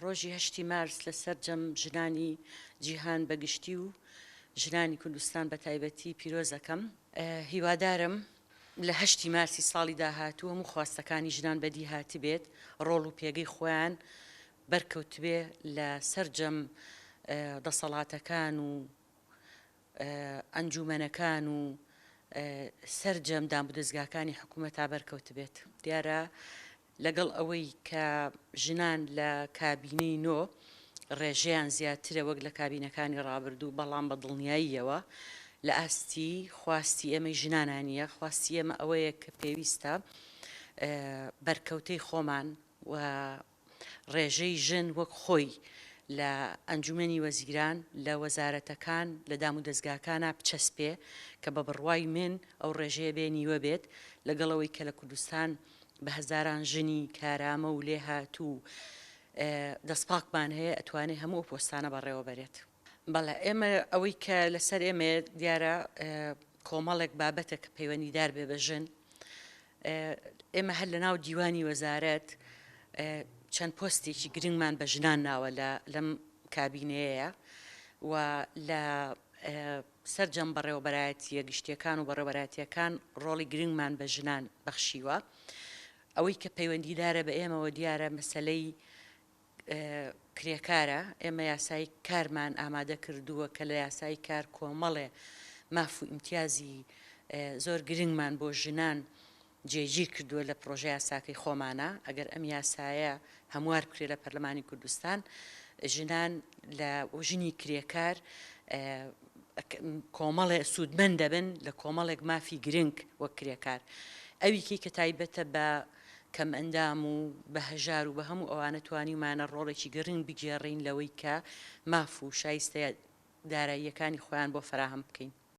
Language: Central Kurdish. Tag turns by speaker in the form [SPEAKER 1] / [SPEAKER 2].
[SPEAKER 1] ڕۆژی 8 مارس لەسەر جەم ژنانی جیهان بەگشتی و ژنانی کوردستان بە تایبەتی پیرۆزەکەم. هیوادارم لە 8 مارسی ساڵی داهاتوو هەموو خواستەکانی ژنان بەدی هاتی بێت، ڕۆڵ و پێگەی خۆیان بەرکەوتبێ لە سەرجەم دەسەڵاتەکان و ئەنجومەنەکان و سەرجەم دامودەستگاکانی حکوومەتا بەرکەوت بێت. دیارە لەگەڵ ئەوەی کە ژنان لە کابینەی نۆ ڕێژەیان زیاترە وەک لە کابینەکانی ڕابردوو، بەڵام بە دڵنیاییەوە لە ئاستی خواستی ئێمەی ژنانانیە، خواستی ئێمە ئەوەیە کە پێویستە بەرکەوتەی خۆمان و ڕێژەی ژن وەک خۆی لە ئەنجومەنی وەزیران لە وەزارەتەکان لە دامودەستگاکانە بچەسپێ کە بە بڕوای من ئەو ڕێژەیە بێنیوە بێت، لەگەڵەوەی کە لە کوردستان بە هەزاران ژنی کارامە و لێ هاتوو دەستپاکمان هەیە ئەتوانێت هەموو پۆستانە بەڕێوە بەرێت. بەڵێ ئێمە ئەوەی کە لەسەر ئێمە دیارە کۆمەڵێک بابەتە کە پەیوەندیدار بێ بە ژن. ئێمە هەر لە ناو دیوانی وەزارەت چەند پۆستێکی گرنگمان بە ژنان ناوە لەم کابینەیە و لە سەرجەم بەڕێوەبەرایەتیە گشتیەکان و بەڕێوەبەرایەتیەکان ڕۆڵی گرنگمان بە ژنان بەخشیوە. ئەوەی کە پەیوەندیدارە بە ئێمەوە دیارە مەسەلەی کرێکارە. ئێمە یاسای کارمان ئامادە کردووە کە لە یاسای کار کۆمەڵێ ماف و ئیمتیازی زۆر گرنگمان بۆ ژنان جێگیر کردووە لە پرۆژە یاساکەی خۆمانە. ئەگەر ئەم یاسایە هەموار بکرێت لە پەرلەمانی کوردستان، ژنان لە ژنی کرێکار کۆمەڵێ سوودمەند دەبن لە کۆمەڵێک مافی گرنگ وەک کرێکار. ئەویکی کە تایبەتە بە کەم ئەندام و بە هەژار و بە هەموو ئەوانە توانیمانە ڕۆڵێکی گرنگ بگێڕین لەوەی کە ماف و شایستە داراییەکانی خۆیان بۆ فراهم بکەین.